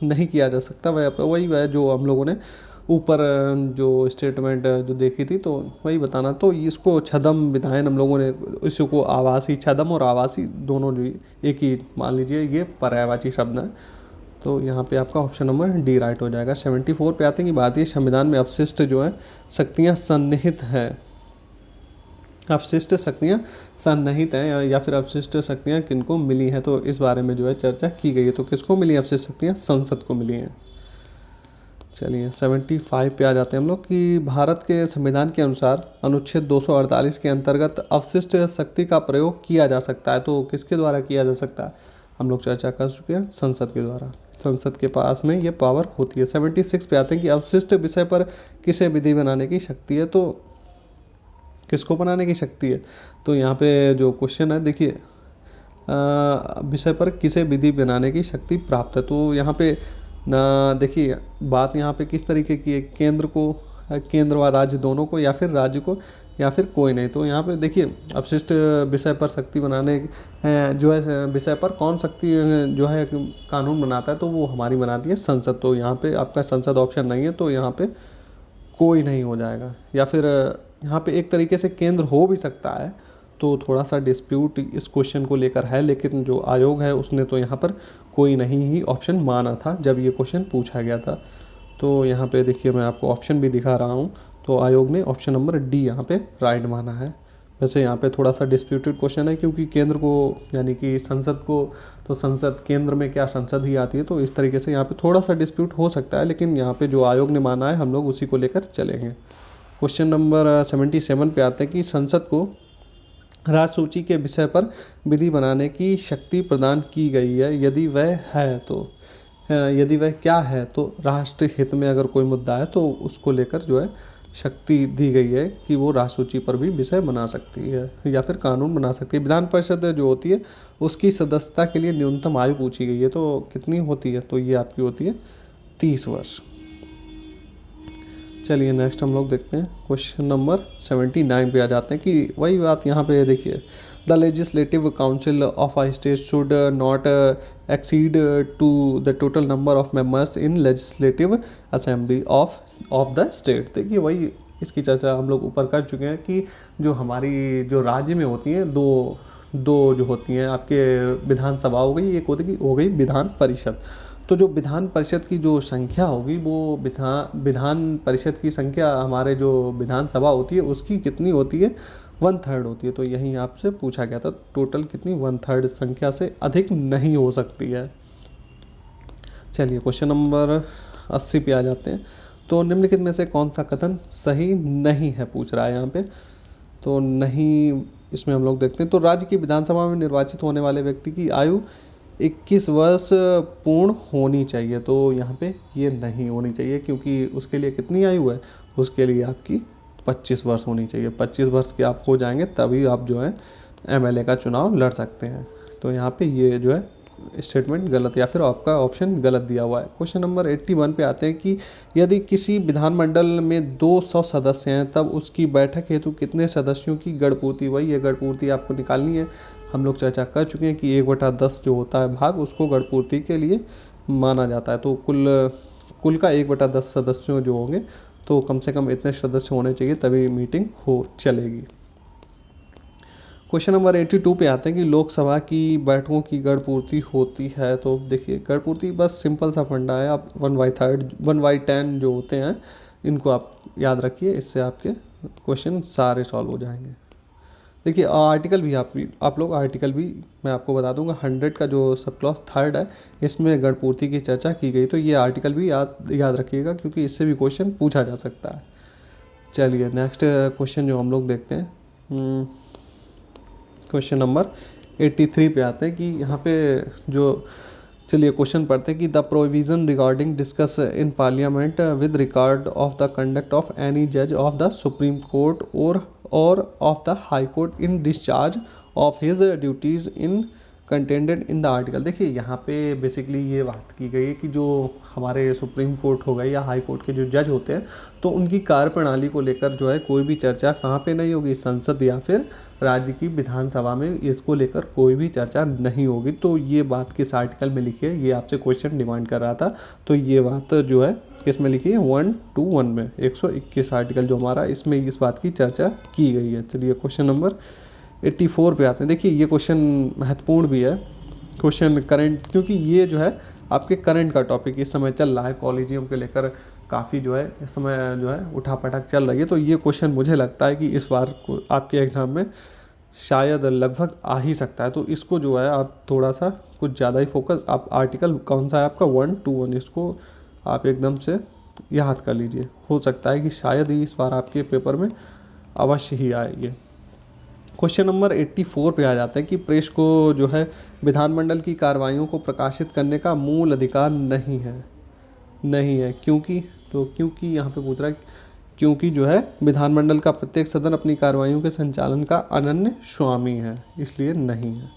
नहीं किया जा सकता वह जो हम लोगों ने ऊपर जो स्टेटमेंट जो देखी थी तो वही बताना। तो इसको छद्म विधायन हम लोगों ने इसको आवासी, छद्म और आवासी दोनों एक ही मान लीजिए, ये पर्यायवाची शब्द है। तो यहाँ पे आपका ऑप्शन नंबर डी राइट हो जाएगा। 74 पे आते हैं कि भारतीय संविधान में अवशिष्ट जो है शक्तियाँ सन्निहित है। अवशिष्ट शक्तियाँ सन्निहित हैं या फिर अवशिष्ट शक्तियाँ किनको मिली हैं? तो इस बारे में जो है चर्चा की गई है। तो किसको मिली अवशिष्ट शक्तियाँ? संसद को मिली हैं। चलिए 75 पे आ जाते हैं हम लोग कि भारत के संविधान के अनुसार अनुच्छेद 248 के अंतर्गत अवशिष्ट शक्ति का प्रयोग किया जा सकता है। तो किसके द्वारा किया जा सकता है? हम लोग चर्चा कर चुके हैं, संसद के द्वारा। संसद के पास में ये पावर होती है। 76 पे आते हैं कि अवशिष्ट विषय पर किसे विधि बनाने की शक्ति है? तो किसको बनाने की शक्ति है? तो यहाँ पे जो क्वेश्चन है देखिए, विषय पर किसे विधि बनाने की शक्ति प्राप्त है? तो यहाँ पे ना देखिए बात यहाँ पे किस तरीके की है, केंद्र को, केंद्र व राज्य दोनों को, या फिर राज्य को, या फिर कोई नहीं। तो यहाँ पे देखिए अवशिष्ट विषय पर शक्ति बनाने जो है विषय पर कौन शक्ति जो है कानून बनाता है? तो वो हमारी बनाती है संसद। तो यहाँ पे आपका संसद ऑप्शन नहीं है, तो यहाँ पे कोई नहीं हो जाएगा। या फिर यहाँ पे एक तरीके से केंद्र हो भी सकता है, तो थोड़ा सा डिस्प्यूट इस क्वेश्चन को लेकर है, लेकिन जो आयोग है उसने तो यहाँ पर कोई नहीं ही ऑप्शन माना था जब ये क्वेश्चन पूछा गया था। तो यहाँ पे देखिए मैं आपको ऑप्शन भी दिखा रहा हूँ, तो आयोग ने ऑप्शन नंबर डी यहाँ पे राइट माना है। वैसे यहाँ पे थोड़ा सा डिस्प्यूटेड क्वेश्चन है क्योंकि केंद्र को यानी कि संसद को, तो संसद केंद्र में क्या संसद ही आती है, तो इस तरीके से यहाँ पे थोड़ा सा डिस्प्यूट हो सकता है, लेकिन यहाँ पे जो आयोग ने माना है हम लोग उसी को लेकर चलेंगे। क्वेश्चन नंबर 77 पे आते हैं कि संसद को राज्य सूची के विषय पर विधि बनाने की शक्ति प्रदान की गई है, यदि वह है तो यदि वह क्या है? तो राष्ट्र हित में अगर कोई मुद्दा है तो उसको लेकर जो है शक्ति दी गई है कि वो राज्य सूची पर भी विषय बना सकती है या फिर कानून बना सकती है। विधान परिषद जो होती है उसकी सदस्यता के लिए न्यूनतम आयु पूछी गई है, तो कितनी होती है? तो ये आपकी होती है 30 वर्ष। चलिए नेक्स्ट हम लोग देखते हैं। क्वेश्चन नंबर 79 पे आ जाते हैं कि वही बात यहाँ पे देखिए, the legislative council of a state should not exceed to the total number of members in legislative assembly of the state. देखिए वही इसकी चर्चा हम लोग ऊपर कर चुके हैं कि जो हमारी जो राज्य में होती हैं दो जो होती हैं आपके विधानसभा हो गई, एक हो गई विधान परिषद। तो जो विधान परिषद की जो संख्या होगी वो विधान परिषद की संख्या हमारे जो विधानसभा होती है उसकी कितनी होती है? 1/3 होती है। तो यही आपसे पूछा गया था, टोटल कितनी? 1/3 संख्या से अधिक नहीं हो सकती है। चलिए क्वेश्चन नंबर 80 पे आ जाते हैं। तो निम्नलिखित में से कौन सा कथन सही नहीं है पूछ रहा है यहाँ पे। तो नहीं, इसमें हम लोग देखते हैं। तो राज्य की विधानसभा में निर्वाचित होने वाले व्यक्ति की आयु 21 वर्ष पूर्ण होनी चाहिए। तो यहाँ पे ये नहीं होनी चाहिए क्योंकि उसके लिए कितनी आयु है? उसके लिए आपकी 25 वर्ष होनी चाहिए। 25 वर्ष के आप हो जाएंगे तभी आप जो है MLA का चुनाव लड़ सकते हैं। तो यहाँ पे ये जो है स्टेटमेंट गलत या फिर आपका ऑप्शन गलत दिया हुआ है। क्वेश्चन नंबर 81 पे आते हैं कि यदि किसी विधानमंडल में 200 सदस्य हैं तब उसकी बैठक हेतु कितने सदस्यों की गणपूर्ति, वही है गणपूर्ति आपको निकालनी है। हम लोग चर्चा कर चुके हैं कि 1/10 जो होता है भाग उसको गणपूर्ति के लिए माना जाता है। तो कुल का 1/10 सदस्यों जो होंगे तो कम से कम इतने सदस्य होने चाहिए तभी मीटिंग हो चलेगी। क्वेश्चन नंबर 82 पे आते हैं कि लोकसभा की बैठकों की गणपूर्ति होती है। तो देखिए गणपूर्ति बस सिंपल सा फंडा है, आप 1/3 1/10 जो होते हैं इनको आप याद रखिए, इससे आपके क्वेश्चन सारे सॉल्व हो जाएंगे। देखिए आर्टिकल भी आप लोग आर्टिकल भी मैं आपको बता दूंगा, 100 का जो सब क्लॉज 3 है इसमें गणपूर्ति की चर्चा की गई, तो ये आर्टिकल भी याद रखिएगा क्योंकि इससे भी क्वेश्चन पूछा जा सकता है। चलिए नेक्स्ट क्वेश्चन जो हम लोग देखते हैं, क्वेश्चन नंबर 83 पे आते हैं कि यहाँ पे जो चलिए क्वेश्चन पढ़ते हैं कि the provision regarding discuss in parliament with record of the conduct of any जज ऑफ द सुप्रीम कोर्ट और of the high court in discharge of his duties in contended in the article. देखिए यहाँ पे basically ये बात की गई है कि जो हमारे सुप्रीम कोर्ट हो गए या हाई कोर्ट के जो जज होते हैं तो उनकी कार्यप्रणाली को लेकर जो है कोई भी चर्चा कहाँ पे नहीं होगी, संसद या फिर राज्य की विधानसभा में इसको लेकर कोई भी चर्चा नहीं होगी। तो ये बात किस आर्टिकल में लिखी है, ये आपसे क्वेश्चन डिमांड कर रहा था, तो ये बात जो है किस में लिखी है 121 में 121 आर्टिकल जो हमारा इसमें इस बात की चर्चा की गई है। चलिए क्वेश्चन नंबर 84 पे आते हैं। देखिए ये क्वेश्चन महत्वपूर्ण भी है, क्वेश्चन करंट, क्योंकि ये जो है आपके करंट का टॉपिक इस समय चल रहा है, कॉलेजियम के लेकर काफ़ी जो है इस समय जो है उठापटक चल रही है। तो ये क्वेश्चन मुझे लगता है कि इस बार आपके एग्ज़ाम में शायद लगभग आ ही सकता है। तो इसको जो है आप थोड़ा सा कुछ ज़्यादा ही फोकस, आप आर्टिकल कौन सा है आपका 121, इसको आप एकदम से याद कर लीजिए। हो सकता है कि शायद ही इस बार आपके पेपर में अवश्य ही आए ये। क्वेश्चन नंबर 84 पे आ जाता है कि प्रेस को जो है विधानमंडल की कार्रवाइयों को प्रकाशित करने का मूल अधिकार नहीं है क्योंकि यहाँ पे पूछ रहा है क्योंकि जो है विधानमंडल का प्रत्येक सदन अपनी कार्रवाइयों के संचालन का अनन्य स्वामी है, इसलिए नहीं है।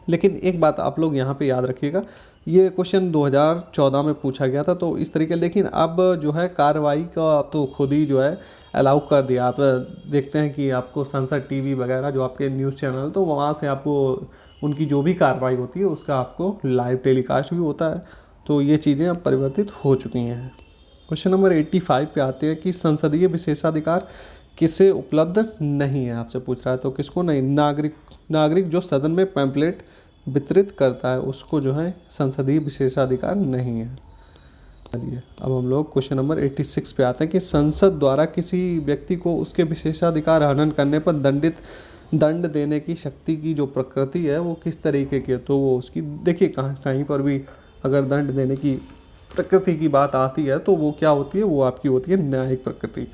लेकिन एक बात आप लोग यहाँ पे याद रखिएगा, ये क्वेश्चन 2014 में पूछा गया था, तो इस तरीके, लेकिन अब जो है कार्रवाई का आप तो खुद ही जो है अलाउ कर दिया। आप देखते हैं कि आपको संसद टीवी वगैरह जो आपके न्यूज़ चैनल, तो वहाँ से आपको उनकी जो भी कार्रवाई होती है उसका आपको लाइव टेलीकास्ट भी होता है। तो ये चीज़ें अब परिवर्तित हो चुकी हैं। क्वेश्चन नंबर 85 पे आते हैं कि संसदीय विशेषाधिकार किसे उपलब्ध नहीं है, आपसे पूछ रहा है। तो किसको नहीं, नागरिक जो सदन में पैम्पलेट वितरित करता है उसको जो है संसदीय विशेषाधिकार नहीं है। चलिए अब हम लोग क्वेश्चन नंबर 86 पे आते हैं कि संसद द्वारा किसी व्यक्ति को उसके विशेषाधिकार हनन करने पर दंड देने की शक्ति की जो प्रकृति है वो किस तरीके की है। तो वो उसकी देखिए कहीं पर भी अगर दंड देने की प्रकृति की बात आती है तो वो क्या होती है, वो आपकी होती है न्यायिक प्रकृति।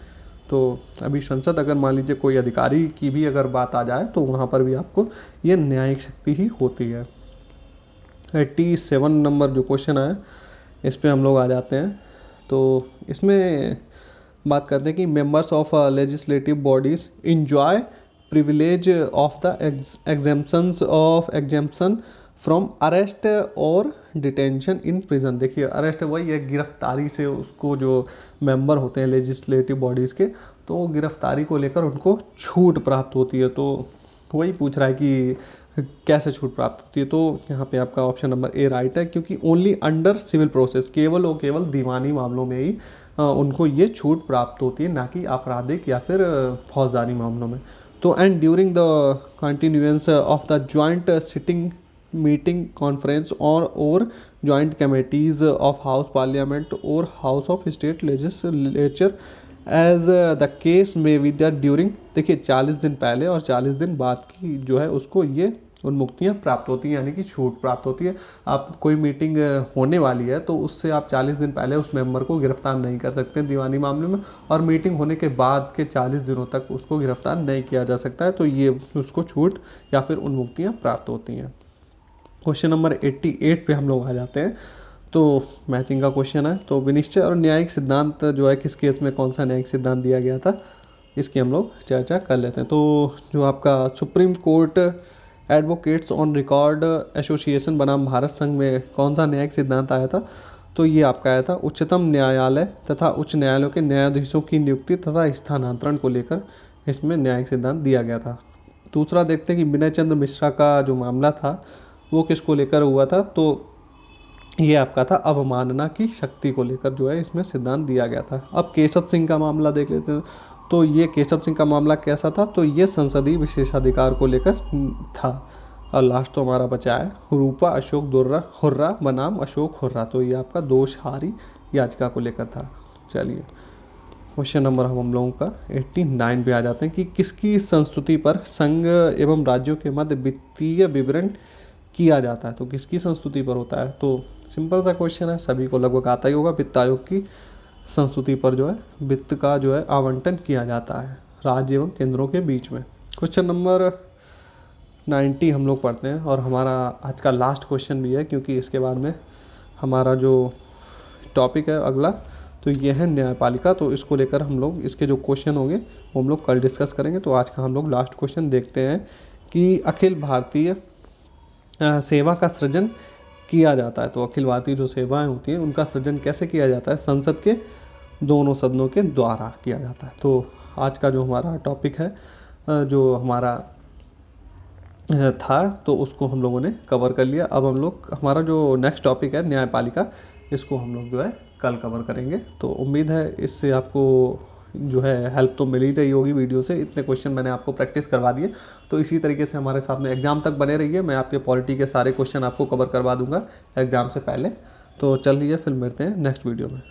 तो अभी संसद अगर मान लीजिए कोई अधिकारी की भी अगर बात आ जाए तो वहाँ पर भी आपको ये न्यायिक शक्ति ही होती है। 87 नंबर जो क्वेश्चन है इस पे हम लोग आ जाते हैं। तो इसमें बात करते हैं कि members of legislative bodies enjoy privilege of the exemption from arrest और डिटेंशन इन प्रिजन। देखिए अरेस्ट वही है, गिरफ्तारी से उसको जो मेंबर होते हैं लेजिस्लेटिव बॉडीज़ के, तो गिरफ्तारी को लेकर उनको छूट प्राप्त होती है। तो वही पूछ रहा है कि कैसे छूट प्राप्त होती है। तो यहाँ पे आपका ऑप्शन नंबर ए राइट है, क्योंकि ओनली अंडर सिविल प्रोसेस, केवल और केवल दीवानी मामलों में ही उनको ये छूट प्राप्त होती है, ना कि आपराधिक या फिर फौजदारी मामलों में। तो and during the continuance of the joint sitting meeting conference और joint committees of house parliament और house of state legislature as the case में विद ड्यूरिंग, देखिए 40 दिन पहले और 40 दिन बाद की जो है उसको ये उन्मुक्तियाँ प्राप्त होती हैं, यानी कि छूट प्राप्त होती है। आप कोई मीटिंग होने वाली है तो उससे आप 40 दिन पहले उस मेंबर को गिरफ्तार नहीं कर सकते दीवानी मामले में, और मीटिंग होने के बाद के 40 दिनों तक उसको गिरफ्तार नहीं किया जा सकता है। तो ये उसको छूट या फिर उन्मुक्तियाँ प्राप्त होती हैं। क्वेश्चन नंबर 88 पे हम लोग आ जाते हैं। तो मैचिंग का क्वेश्चन है। तो विनिश्चय और न्यायिक सिद्धांत जो है किस केस में कौन सा न्यायिक सिद्धांत दिया गया था, इसकी हम लोग चर्चा कर लेते हैं। तो जो आपका supreme court advocates on record association बनाम भारत संघ में कौन सा न्यायिक सिद्धांत आया था? तो ये आपका आया था उच्चतम न्यायालय तथा उच्च न्यायालयों के न्यायाधीशों की नियुक्ति तथा स्थानांतरण को लेकर इसमें न्यायिक सिद्धांत दिया गया था। दूसरा देखते हैं कि विनय चंद्र मिश्रा का जो मामला था वो किसको लेकर हुआ था? तो ये आपका था अवमानना की शक्ति को लेकर जो है इसमें सिद्धांत दिया गया था। अब केशव सिंह का मामला देख लेते हैं। तो ये केशव सिंह का मामला कैसा था? तो ये संसदीय विशेषाधिकार को लेकर था। और लास्ट तो हमारा बचा है रूपा अशोक दुर्रा हुर्रा बनाम अशोक हुर्रा। तो ये आपका दोषहारी याचिका को लेकर था। चलिए क्वेश्चन नंबर हम लोगों का 89 पे आ जाते हैं कि किसकी संस्तुति पर संघ एवं राज्यों के मध्य वित्तीय विवरण किया जाता है? तो किसकी संस्तुति पर होता है? तो सिंपल सा क्वेश्चन है, सभी को लगभग आता ही होगा। वित्त आयोग की संस्तुति पर जो है वित्त का जो है आवंटन किया जाता है राज्य एवं केंद्रों के बीच में। क्वेश्चन नंबर 90 हम लोग पढ़ते हैं और हमारा आज का लास्ट क्वेश्चन भी है, क्योंकि इसके बाद में हमारा जो टॉपिक है अगला तो ये है न्यायपालिका। तो इसको लेकर हम लोग इसके जो क्वेश्चन होंगे वो हम लोग कल डिस्कस करेंगे। तो आज का हम लोग लास्ट क्वेश्चन देखते हैं कि अखिल भारतीय सेवा का सृजन किया जाता है। तो अखिल भारतीय जो सेवाएं होती हैं उनका सृजन कैसे किया जाता है? संसद के दोनों सदनों के द्वारा किया जाता है। तो आज का जो हमारा टॉपिक है जो हमारा था तो उसको हम लोगों ने कवर कर लिया। अब हम लोग हमारा जो नेक्स्ट टॉपिक है न्यायपालिका, इसको हम लोग जो है कल कवर करेंगे। तो उम्मीद है इससे आपको जो है हेल्प तो मिल ही रही होगी वीडियो से। इतने क्वेश्चन मैंने आपको प्रैक्टिस करवा दिए। तो इसी तरीके से हमारे साथ में एग्जाम तक बने रहिए। मैं आपके पॉलिटी के सारे क्वेश्चन आपको कवर करवा दूंगा एग्जाम से पहले। तो चलिए फिर मिलते हैं नेक्स्ट वीडियो में।